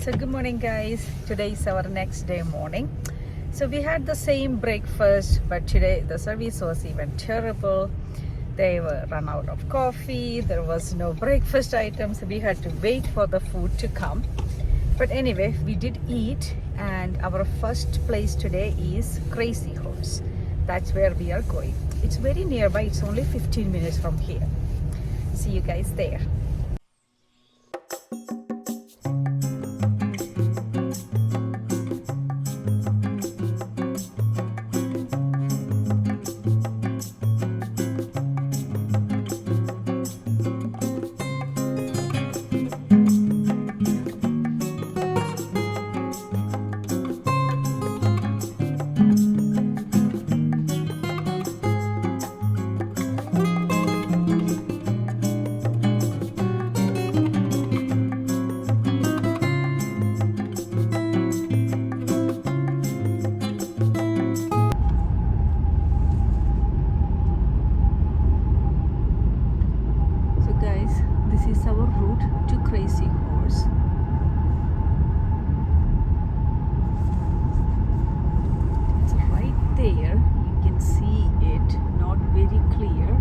So good morning guys. Today is our next day morning. So we had the same breakfast, but today the service was even terrible. They were run out of coffee. There was no breakfast items. We had to wait for the food to come. But anyway, we did eat, and our first place today is Crazy Horse. That's where we are going. It's very nearby. It's only 15 minutes from here. See you guys there. So guys, this is our route to Crazy Horse. It's right there. You can see it, not very clear.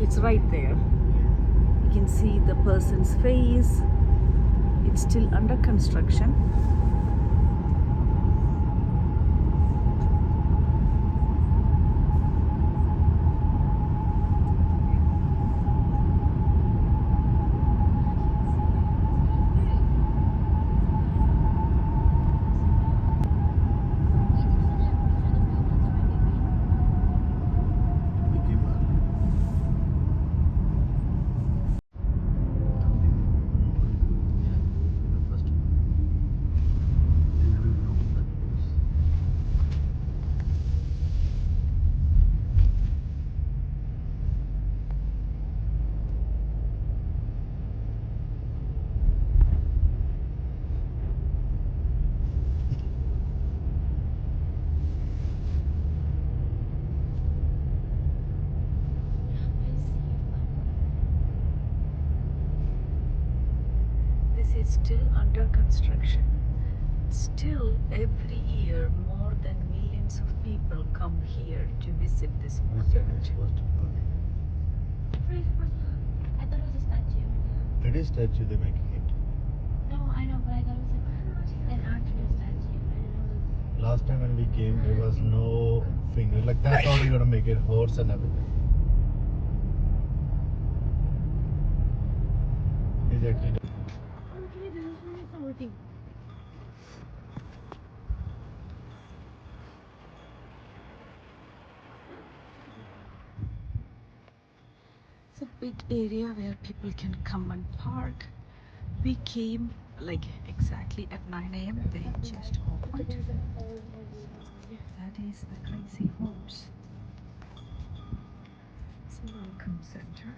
It's right there. You can see the person's face. It's still under construction. This is still under construction. Still, every year, more than millions of people come here to visit this monument. I thought it was a statue. It is statue they're making it. No, I know, but I thought it was like an actual statue. I didn't know it was. Last time when we came, there was no finger. Like that's how we're gonna make it, horse and everything. Exactly. Okay, this is not working. It's a big area where people can come and park. We came like exactly at 9 a.m. They just opened. That is the Crazy Horse. It's a welcome center.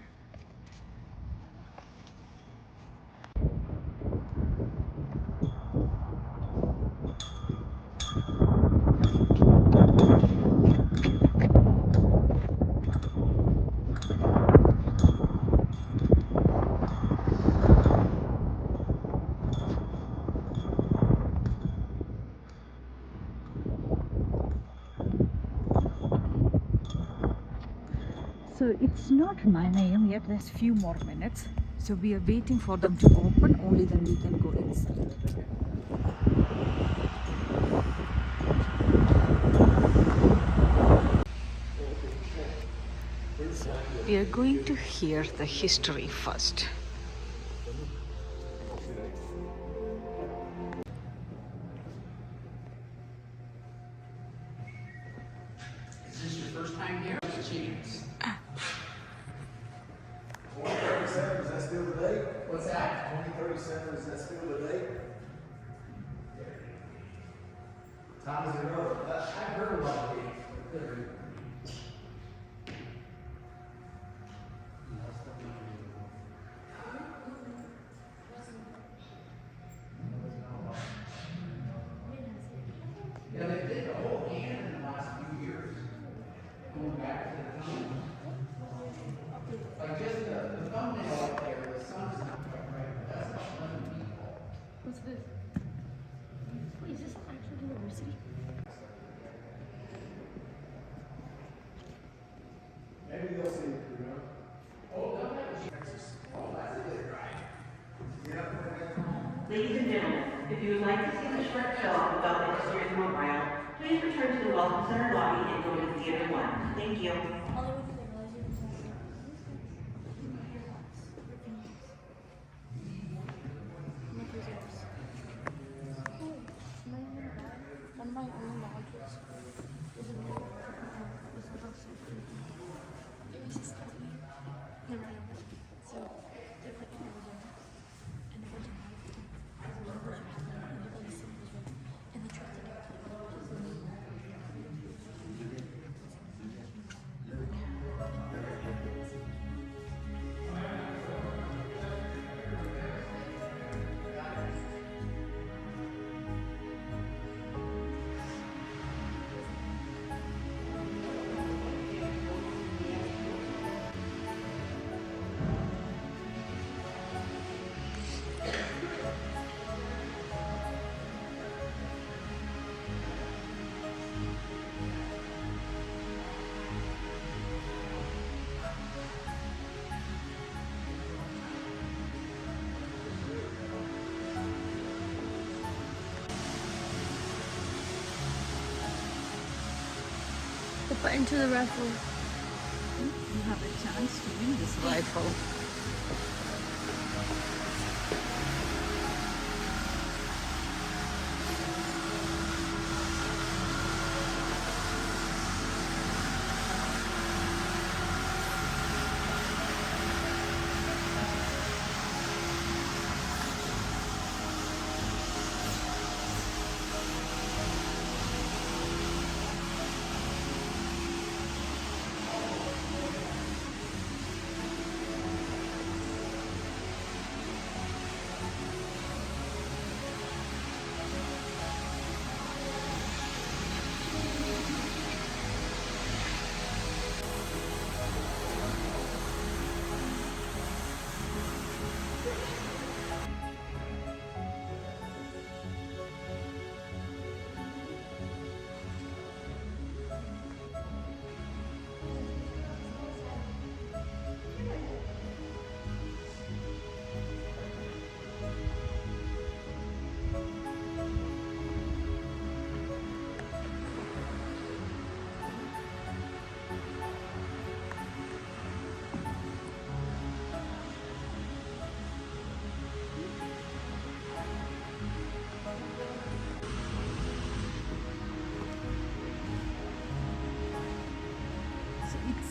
So it's not 9 a.m. yet, there's few more minutes. So we are waiting for them to open, only then we can go inside. We are going to hear the history first. Is this your first time here? It's a chance. 2037, is that still the date? What's that? 2037, is that still the date? Time is it go? I've heard a lot of these. the thumbnail up there, the sun's not quite right, but that's not showing people. What's this? Wait, is this an actual university? Maybe they'll see it, you know? Ladies and gentlemen, if you would like to see the short film about the history of the mobile, please return to the Welcome Center lobby and go to Theater 1. Thank you. One of my only modules was a was about self-creating. It was just that way. Never had a so they put me in the and the version had it. The version had it, and the other side was red. And the truck didn't have into the raffle. You have a chance to win this rifle.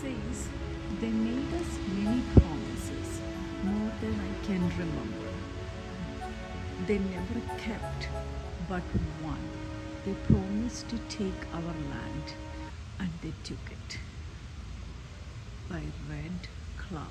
Says they made us many promises, more than I can remember. They never kept but one. They promised to take our land, and they took it. By Red Cloud.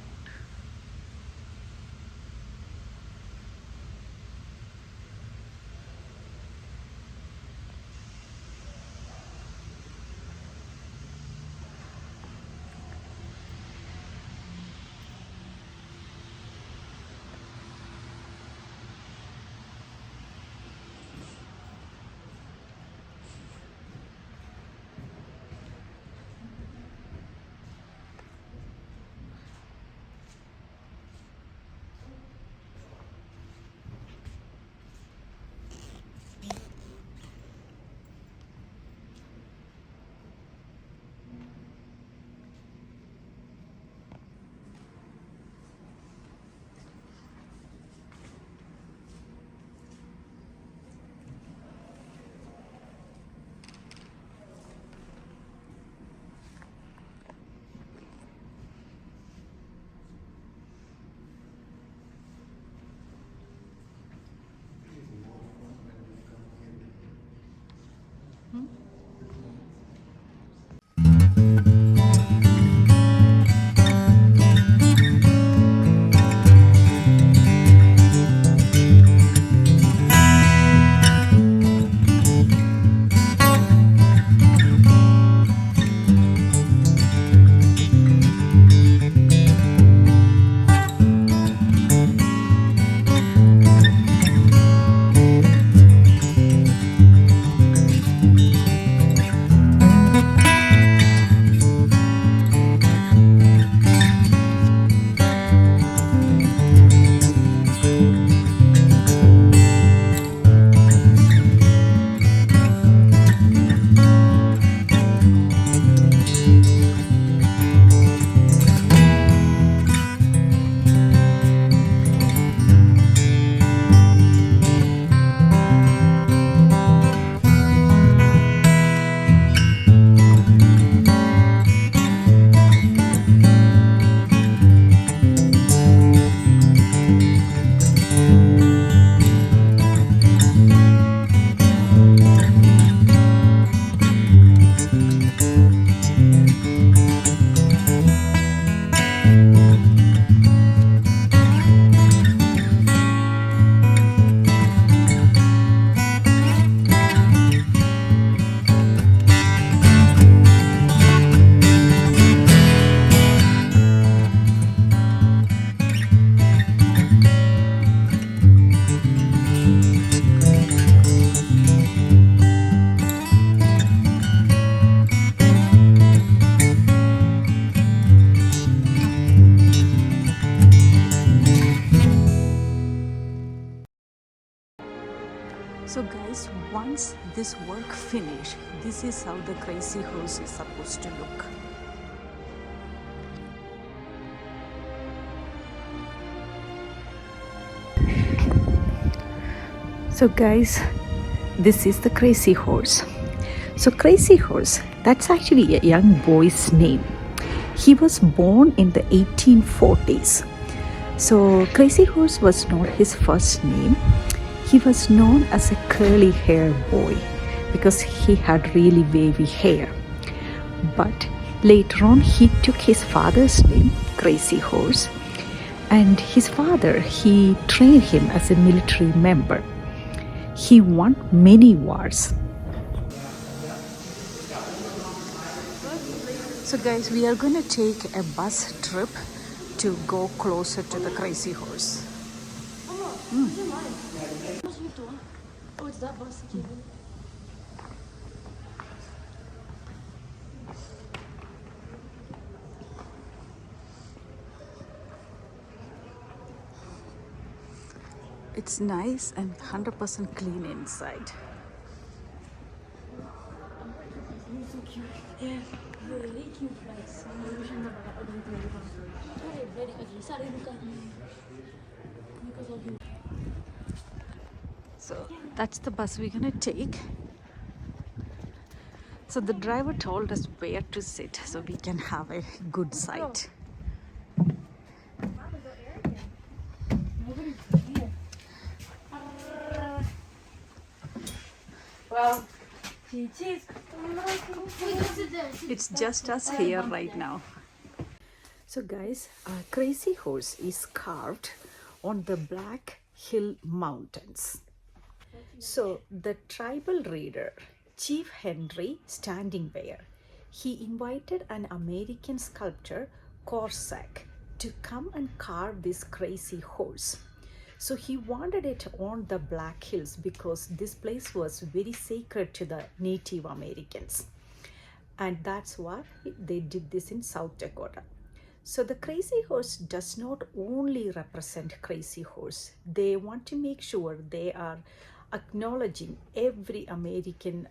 So guys, once this work finished, this is how the Crazy Horse is supposed to look. So guys, this is the Crazy Horse. So Crazy Horse, that's actually a young boy's name. He was born in the 1840s. So Crazy Horse was not his first name. He was known as a curly hair boy because he had really wavy hair. But later on he took his father's name, Crazy Horse, and his father, he trained him as a military member. He won many wars. So guys, we are going to take a bus trip to go closer to the Crazy Horse. Oh, it's that bus. It's nice and 100% clean inside. It's so cute. Yeah, really cute place. Very ugly. Sorry, So that's the bus we're gonna take. So the driver told us where to sit so we can have a good sight. Well, It's just us here right now. So guys, Crazy Horse is carved on the Black Hill Mountains. So the tribal leader, Chief Henry Standing Bear, he invited an American sculptor, Corsac, to come and carve this Crazy Horse. So he wanted it on the Black Hills because this place was very sacred to the Native Americans. And that's why they did this in South Dakota. So the Crazy Horse does not only represent Crazy Horse. They want to make sure they are acknowledging every American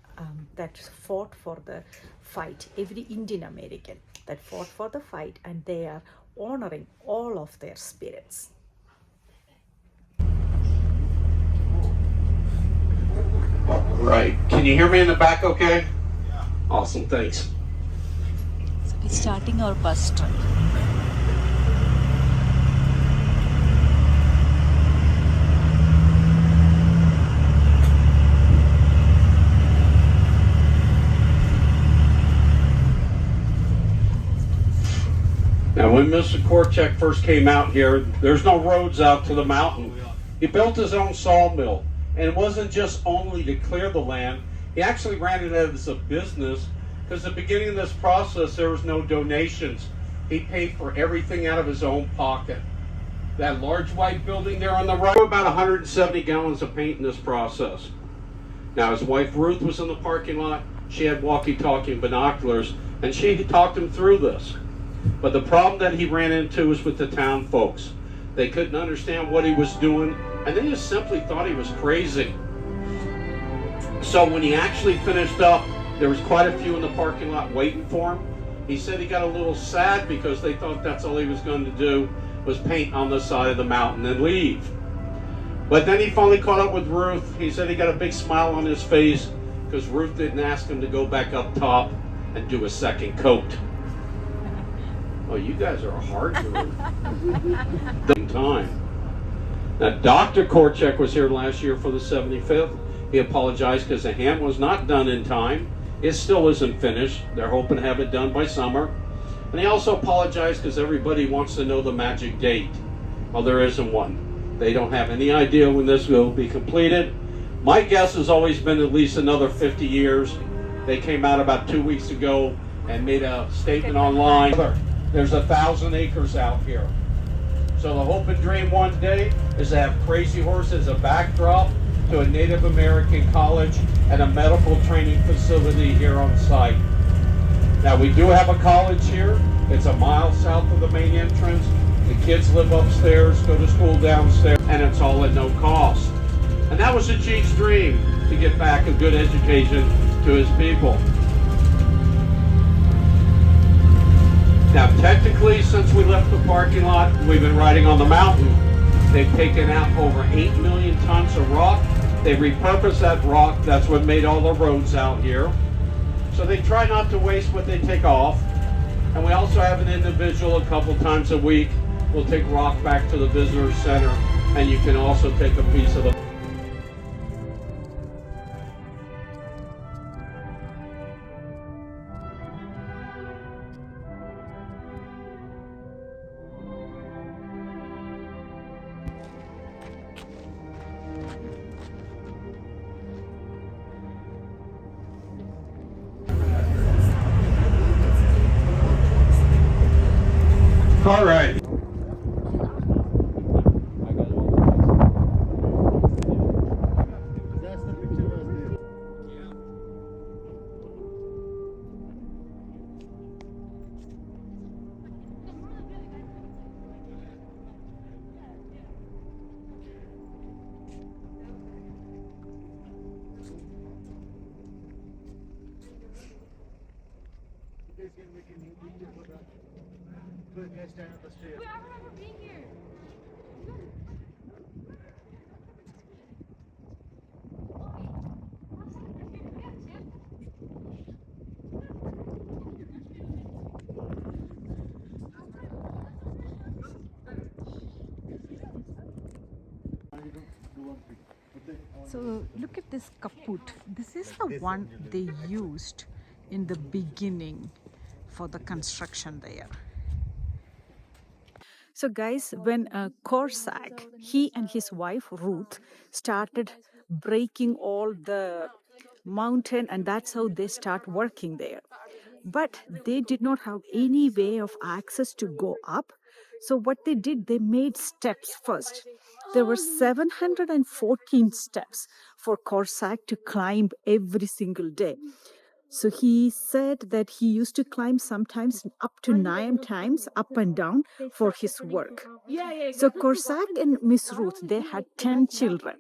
that fought for the fight, every Indian American that fought for the fight, and they are honoring all of their spirits. Right. Can you hear me in the back okay? Yeah. Awesome, thanks. So we're starting our bus trip. Now, when Mr. Korchak first came out here, there's no roads out to the mountain. He built his own sawmill, and it wasn't just only to clear the land. He actually ran it as a business, because at the beginning of this process, there was no donations. He paid for everything out of his own pocket. That large white building there on the right, about 170 gallons of paint in this process. Now, his wife Ruth was in the parking lot. She had walkie-talkie and binoculars, and she talked him through this. But the problem that he ran into was with the town folks. They couldn't understand what he was doing, and they just simply thought he was crazy. So when he actually finished up, there was quite a few in the parking lot waiting for him. He said he got a little sad because they thought that's all he was going to do was paint on the side of the mountain and leave. But then he finally caught up with Ruth. He said he got a big smile on his face because Ruth didn't ask him to go back up top and do a second coat. Oh, you guys are a hard group. Time. Now, Dr. Korchak was here last year for the 75th. He apologized because the ham was not done in time. It still isn't finished. They're hoping to have it done by summer. And he also apologized because everybody wants to know the magic date. Well, there isn't one. They don't have any idea when this will be completed. My guess has always been at least another 50 years. They came out about 2 weeks ago and made a statement online. There's 1,000 acres out here. So the hope and dream one day is to have Crazy Horse as a backdrop to a Native American college and a medical training facility here on site. Now, we do have a college here. It's a mile south of the main entrance. The kids live upstairs, go to school downstairs, and it's all at no cost. And that was the chief's dream, to get back a good education to his people. Now, technically, since we left the parking lot, we've been riding on the mountain. They've taken out over 8 million tons of rock. They repurposed that rock. That's what made all the roads out here. So they try not to waste what they take off. And we also have an individual a couple times a week. We'll take rock back to the visitor center, and you can also take a piece of the All right. That's the picture was there. Guys, stand on the stairs. I remember being here. So look at this kaput. This is the one they used in the beginning for the construction there. So guys, when Corsac, he and his wife Ruth started breaking all the mountain, and that's how they start working there. But they did not have any way of access to go up. So what they did, they made steps first. There were 714 steps for Corsac to climb every single day. So he said that he used to climb sometimes up to 9 times up and down for his work. So Corsac and Miss Ruth, they had 10 children.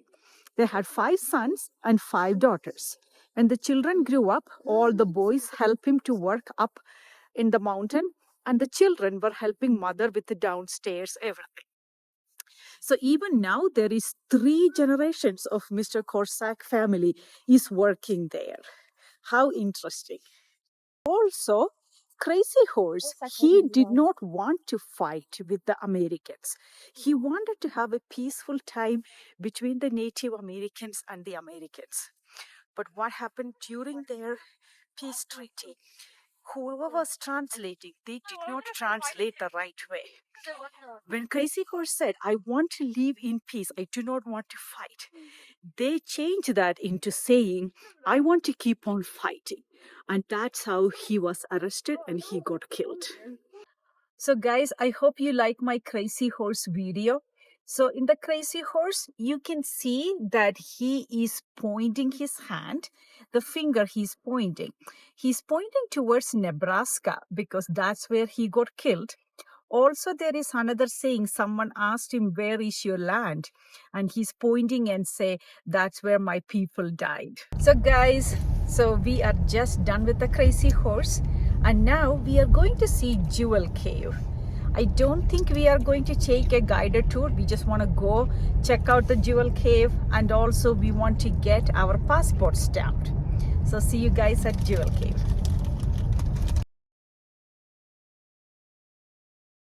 They had 5 sons and 5 daughters. When the children grew up, all the boys helped him to work up in the mountain, and the children were helping mother with the downstairs, everything. So even now, there is 3 generations of Mr. Corsac family is working there. How interesting. Also, Crazy Horse, he did not want to fight with the Americans. He wanted to have a peaceful time between the Native Americans and the Americans. But what happened during their peace treaty? Whoever was translating, they did not translate the right way. When Crazy Horse said, I want to live in peace, I do not want to fight, they changed that into saying, I want to keep on fighting. And that's how he was arrested and he got killed. So guys, I hope you like my Crazy Horse video. So in the Crazy Horse, you can see that he is pointing his hand, the finger he's pointing. He's pointing towards Nebraska because that's where he got killed. Also, there is another saying, someone asked him, where is your land? And he's pointing and say, that's where my people died. So guys, so we are just done with the Crazy Horse. And now we are going to see Jewel Cave. I don't think we are going to take a guided tour. We just want to go check out the Jewel Cave, and also we want to get our passport stamped. So see you guys at Jewel Cave.